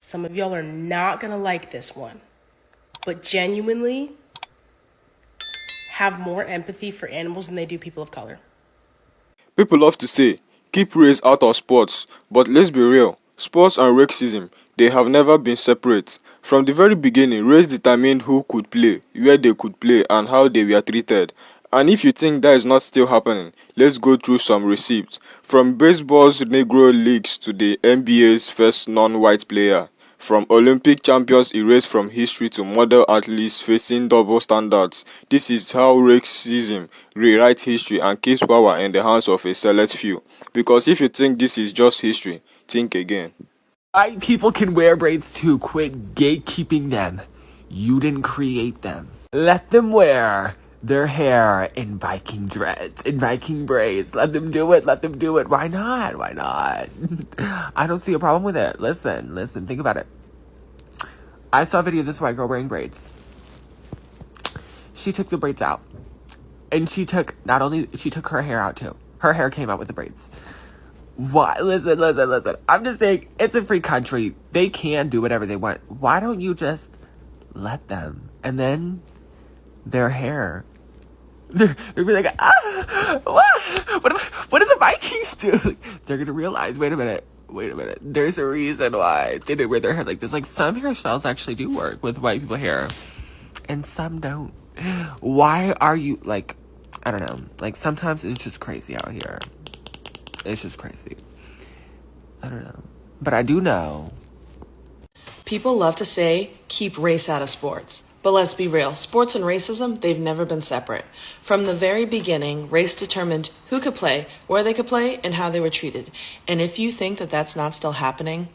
Some of y'all are not gonna like this one, but genuinely have more empathy for animals than they do people of color. People love to say, keep race out of sports, but let's be real, sports and racism, they have never been separate. From the very beginning, race determined who could play, where they could play, and how they were treated. And if you think that is not still happening, let's go through some receipts. From baseball's Negro Leagues to the NBA's first non-white player. From Olympic champions erased from history to model athletes facing double standards, this is how racism rewrites history and keeps power in the hands of a select few. Because if you think this is just history, think again. White people can wear braids too. Quit gatekeeping them. You didn't create them. Let them wear their hair in Viking dreads, in Viking braids. Let them do it. Let them do it. Why not? Why not? I don't see a problem with it. Listen, think about it. I saw a video of this white girl wearing braids. She took the braids out. And she took her hair out too. Her hair came out with the braids. Why? Listen. I'm just saying, it's a free country. They can do whatever they want. Why don't you just let them? And then their hair, they'll be like, what do the Vikings do? They're gonna realize, wait a minute. There's a reason why they didn't wear their hair like this. Like, some hairstyles actually do work with white people hair, and some don't. Why are you, like, I don't know. Like, sometimes it's just crazy out here. It's just crazy. I don't know. But I do know. People love to say, keep race out of sports. But let's be real, sports and racism, they've never been separate. From the very beginning, race determined who could play, where they could play, and how they were treated. And if you think that that's not still happening,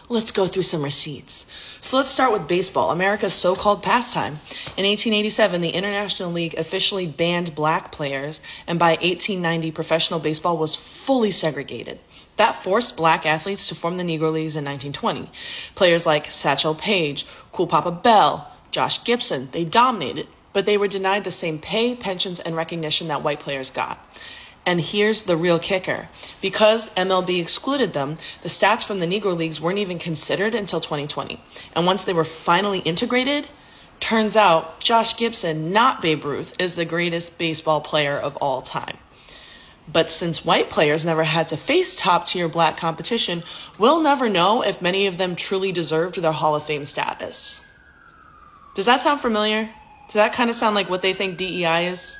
let's go through some receipts. So let's start with baseball, America's so-called pastime. In 1887, the International League officially banned black players, and by 1890, professional baseball was fully segregated. That forced black athletes to form the Negro Leagues in 1920. Players like Satchel Paige, Cool Papa Bell, Josh Gibson, they dominated, but they were denied the same pay, pensions, and recognition that white players got. And here's the real kicker. Because MLB excluded them, the stats from the Negro Leagues weren't even considered until 2020. And once they were finally integrated, turns out Josh Gibson, not Babe Ruth, is the greatest baseball player of all time. But since white players never had to face top-tier black competition, we'll never know if many of them truly deserved their Hall of Fame status. Does that sound familiar? Does that kind of sound like what they think DEI is?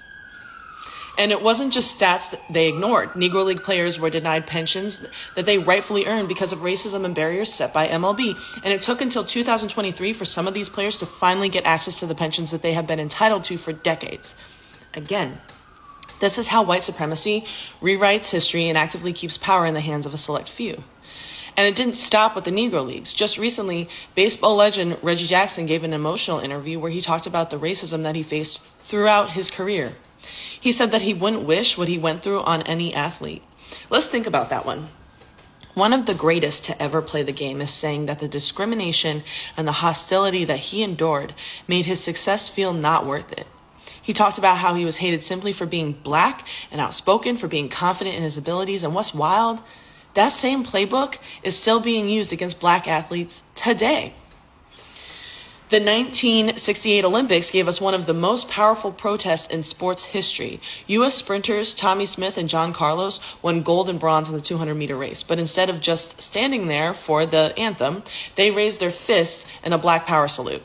And it wasn't just stats that they ignored. Negro League players were denied pensions that they rightfully earned because of racism and barriers set by MLB. And it took until 2023 for some of these players to finally get access to the pensions that they have been entitled to for decades. Again, this is how white supremacy rewrites history and actively keeps power in the hands of a select few. And it didn't stop with the Negro Leagues. Just recently, baseball legend Reggie Jackson gave an emotional interview where he talked about the racism that he faced throughout his career. He said that he wouldn't wish what he went through on any athlete. Let's think about that one. One of the greatest to ever play the game is saying that the discrimination and the hostility that he endured made his success feel not worth it. He talked about how he was hated simply for being black and outspoken, for being confident in his abilities. And what's wild? That same playbook is still being used against black athletes today. The 1968 Olympics gave us one of the most powerful protests in sports history. U.S. sprinters Tommy Smith and John Carlos won gold and bronze in the 200-meter race. But instead of just standing there for the anthem, they raised their fists in a Black Power salute.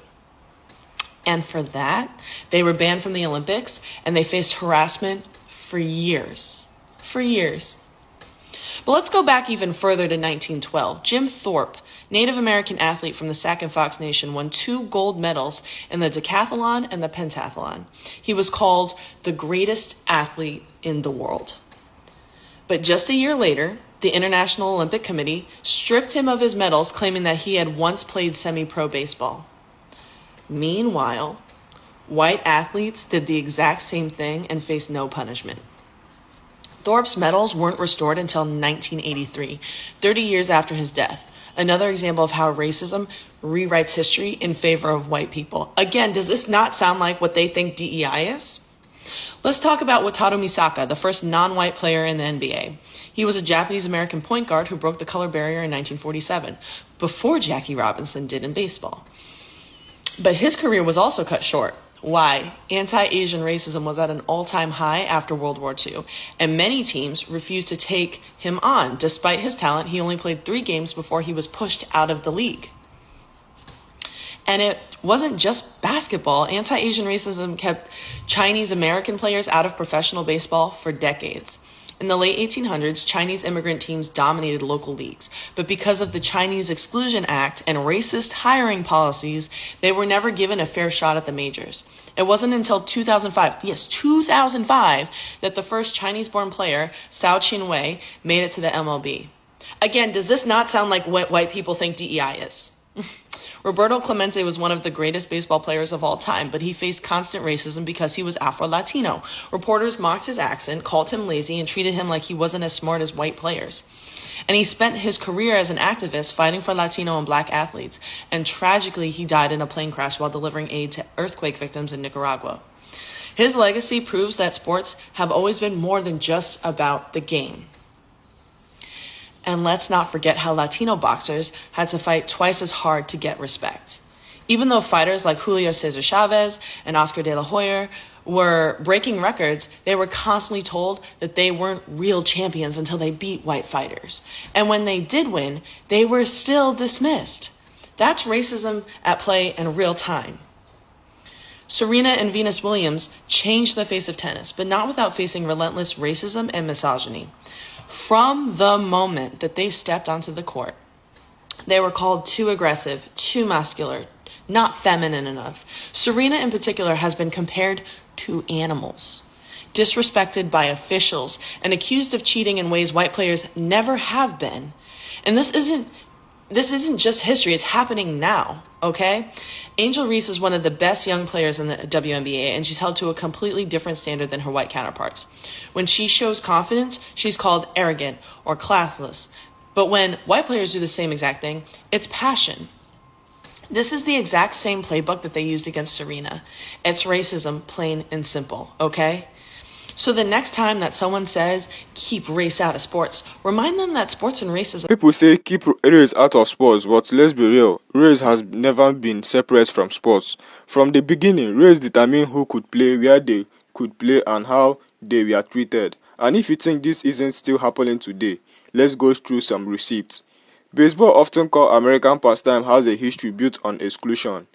And for that, they were banned from the Olympics, and they faced harassment for years. For years. But let's go back even further to 1912. Jim Thorpe, Native American athlete from the Sac and Fox Nation, won 2 gold medals in the decathlon and the pentathlon. He was called the greatest athlete in the world. But just a year later, the International Olympic Committee stripped him of his medals, claiming that he had once played semi-pro baseball. Meanwhile, white athletes did the exact same thing and faced no punishment. Thorpe's medals weren't restored until 1983, 30 years after his death. Another example of how racism rewrites history in favor of white people. Again, does this not sound like what they think DEI is? Let's talk about Wataru Misaka, the first non-white player in the NBA. He was a Japanese-American point guard who broke the color barrier in 1947, before Jackie Robinson did in baseball. But his career was also cut short. Why? Anti-Asian racism was at an all-time high after World War II, and many teams refused to take him on. Despite his talent, he only played 3 games before he was pushed out of the league. And it wasn't just basketball. Anti-Asian racism kept Chinese American players out of professional baseball for decades. In the late 1800s, Chinese immigrant teams dominated local leagues. But because of the Chinese Exclusion Act and racist hiring policies, they were never given a fair shot at the majors. It wasn't until 2005, yes, 2005, that the first Chinese-born player, Cao Qinwei, made it to the MLB. Again, does this not sound like what white people think DEI is? Roberto Clemente was one of the greatest baseball players of all time, but he faced constant racism because he was Afro-Latino. Reporters mocked his accent, called him lazy, and treated him like he wasn't as smart as white players. And he spent his career as an activist fighting for Latino and black athletes, and tragically he died in a plane crash while delivering aid to earthquake victims in Nicaragua. His legacy proves that sports have always been more than just about the game. And let's not forget how Latino boxers had to fight twice as hard to get respect. Even though fighters like Julio Cesar Chavez and Oscar de la Hoya were breaking records, they were constantly told that they weren't real champions until they beat white fighters. And when they did win, they were still dismissed. That's racism at play in real time. Serena and Venus Williams changed the face of tennis, but not without facing relentless racism and misogyny. From the moment that they stepped onto the court, they were called too aggressive, too muscular, not feminine enough. Serena in particular has been compared to animals, disrespected by officials, and accused of cheating in ways white players never have been. And this isn't just history, it's happening now, okay? Angel Reese is one of the best young players in the WNBA, and she's held to a completely different standard than her white counterparts. When she shows confidence, she's called arrogant or classless. But when white players do the same exact thing, it's passion. This is the exact same playbook that they used against Serena. It's racism, plain and simple, okay? So the next time that someone says, keep race out of sports, remind them that sports and racism... People say keep race out of sports, but let's be real, race has never been separate from sports. From the beginning, race determined who could play, where they could play, and how they were treated. And if you think this isn't still happening today, let's go through some receipts. Baseball, often called American pastime, has a history built on exclusion.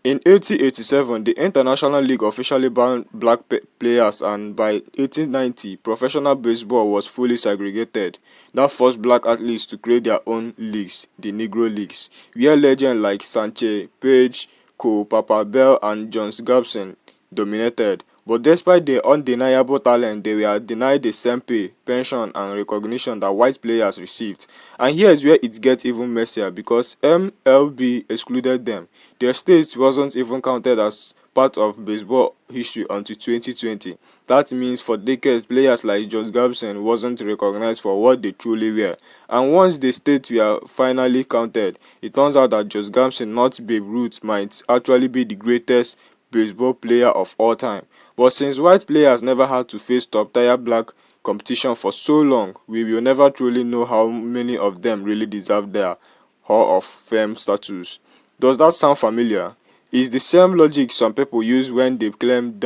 In 1887, the International League officially banned black players, and by 1890, professional baseball was fully segregated. That forced black athletes to create their own leagues, the Negro Leagues, where legends like Sanchez, Page, Cole, Papa Bell, and John Gibson dominated. But despite their undeniable talent, they were denied the same pay, pension, and recognition that white players received. And here's where it gets even messier, because MLB excluded them. Their state wasn't even counted as part of baseball history until 2020. That means for decades, players like John Gibson wasn't recognized for what they truly were. And once the states were finally counted, it turns out that John Gibson, not Babe Ruth, might actually be the greatest baseball player of all time. But since white players never had to face top-tier black competition for so long, we will never truly know how many of them really deserve their Hall of Fame status. Does that sound familiar? It's the same logic some people use when they claim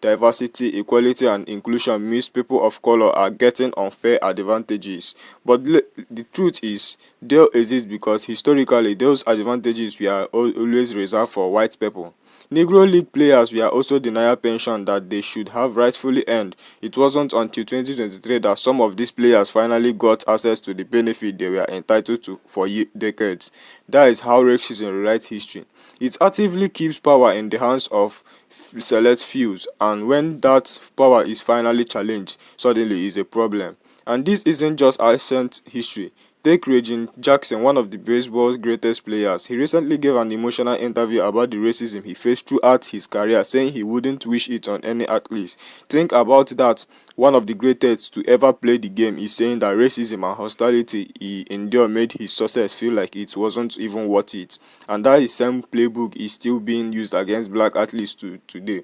diversity, equality, and inclusion means people of color are getting unfair advantages. But the truth is, they exist because historically those advantages were always reserved for white people. Negro League players were also denied pension that they should have rightfully earned. It wasn't until 2023 that some of these players finally got access to the benefit they were entitled to for decades. That is how racism rewrites history. It actively keeps power in the hands of select few, and when that power is finally challenged, suddenly is a problem. And this isn't just ancient history. Take Reggie Jackson, one of the baseball's greatest players. He recently gave an emotional interview about the racism he faced throughout his career, saying he wouldn't wish it on any athlete. Think about that. One of the greatest to ever play the game is saying that racism and hostility he endured made his success feel like it wasn't even worth it. And that same playbook is still being used against black athletes today.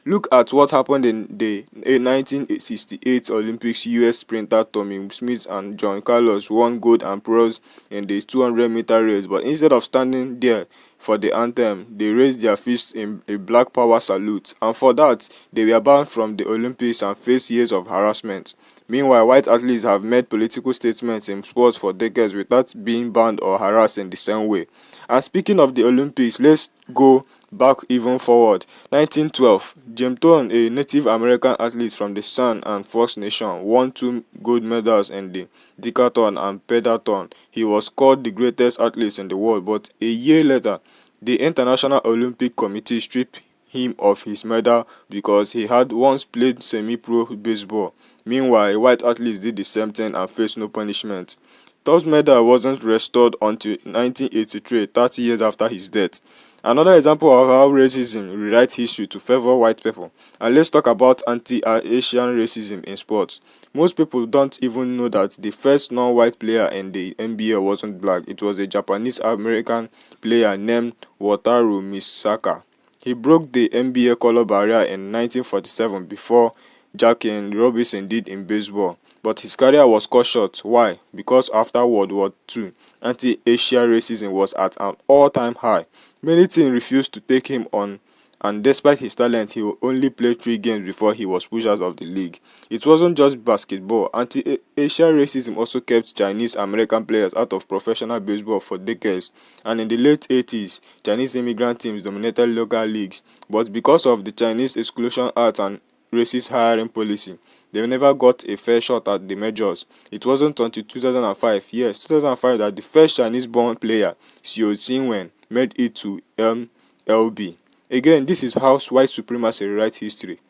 Look at what happened in the 1968 Olympics. US sprinter Tommy Smith and John Carlos won gold and bronze in the 200-meter race, but instead of standing there for the anthem, they raised their fists in a Black Power salute, and for that, they were banned from the Olympics and faced years of harassment. Meanwhile, white athletes have made political statements in sports for decades without being banned or harassed in the same way. And speaking of the Olympics, let's go back even forward. 1912, Jim Thorne, a Native American athlete from the San and Fox Nation, won 2 gold medals in the decathlon and pentathlon. He was called the greatest athlete in the world, but a year later, the International Olympic Committee stripped him of his medal because he had once played semi-pro baseball. Meanwhile, white athletes did the same thing and faced no punishment. Thorne's medal wasn't restored until 1983, 30 years after his death. Another example of how racism rewrites history to favor white people. And let's talk about anti-Asian racism in sports. Most people don't even know that the first non-white player in the NBA wasn't black. It was a Japanese-American player named Wataru Misaka. He broke the NBA color barrier in 1947 before Jackie Robinson did in baseball. But his career was cut short. Why? Because after World War II, anti-Asian racism was at an all-time high. Many teams refused to take him on, and despite his talent, he only played 3 games before he was pushed out of the league. It wasn't just basketball. Anti-Asian racism also kept Chinese American players out of professional baseball for decades, and in the late 80s, Chinese immigrant teams dominated local leagues. But because of the Chinese Exclusion Act and racist hiring policy, they never got a fair shot at the majors. It wasn't until 2005, yes, 2005, that the first Chinese-born player, Xiao Xinwen, made it to MLB. Again, this is how white supremacy rewrites history.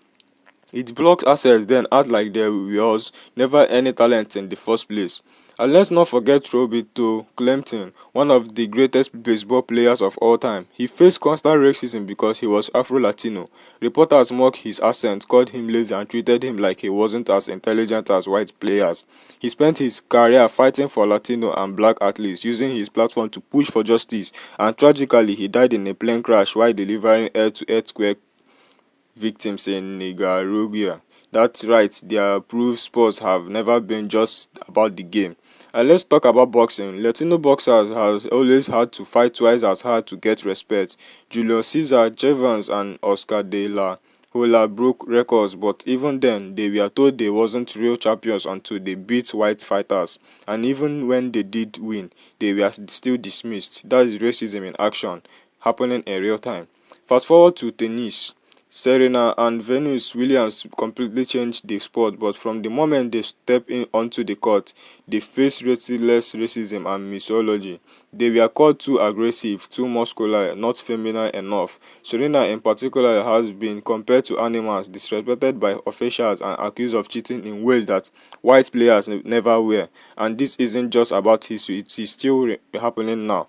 It blocks assets, then act like there was never any talent in the first place. And let's not forget Roberto Clemente, one of the greatest baseball players of all time. He faced constant racism because he was Afro-Latino. Reporters mocked his accent, called him lazy, and treated him like he wasn't as intelligent as white players. He spent his career fighting for Latino and black athletes, using his platform to push for justice, and tragically, he died in a plane crash while delivering aid to earthquake victims in Nicaragua. That's right, their proof sports have never been just about the game. And let's talk about boxing. Latino boxers have always had to fight twice as hard to get respect. Julio Cesar Chavez and Oscar de la Hoya broke records, but even then, they were told they wasn't real champions until they beat white fighters. And even when they did win, they were still dismissed. That is racism in action, happening in real time. Fast forward to tennis. Serena and Venus Williams completely changed the sport, but from the moment they stepped in onto the court, they faced ruthless racism and misology. They were called too aggressive, too muscular, not feminine enough. Serena in particular has been compared to animals, disrespected by officials, and accused of cheating in ways that white players never were. And this isn't just about history, it is still happening now.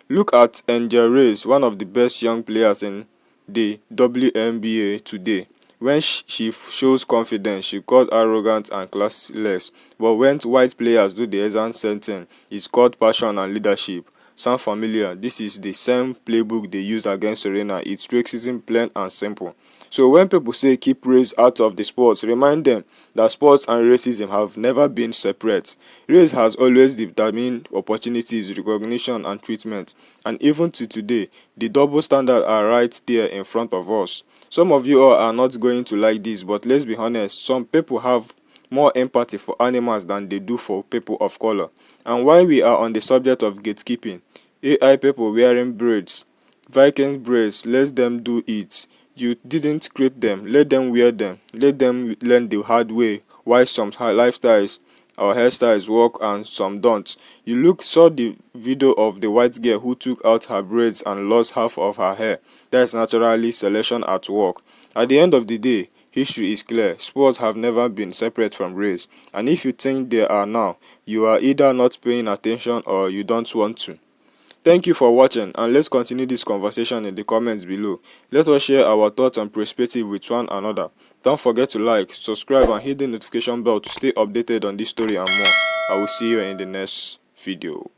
Look at Angel Reyes, one of the best young players in the WNBA today. When she shows confidence, she called arrogant and classless. But when white players do the exact same thing, it's called passion and leadership. Sound familiar? This is the same playbook they use against Serena. It's racism, plain and simple. So when people say keep race out of the sports, remind them that sports and racism have never been separate. Race has always determined opportunities, recognition, and treatment. And even to today, the double standards are right there in front of us. Some of you all are not going to like this, but let's be honest, some people have more empathy for animals than they do for people of color. And while we are on the subject of gatekeeping, AI people wearing braids, Viking braids, let them do it. You didn't create them, let them wear them. Let them learn the hard way, why some lifestyles or hairstyles work and some don't. You saw the video of the white girl who took out her braids and lost half of her hair. That's naturally selection at work. At the end of the day, history is clear. Sports have never been separate from race. And if you think they are now, you are either not paying attention or you don't want to. Thank you for watching, and let's continue this conversation in the comments below. Let us share our thoughts and perspective with one another. Don't forget to like, subscribe, and hit the notification bell to stay updated on this story and more. I will see you in the next video.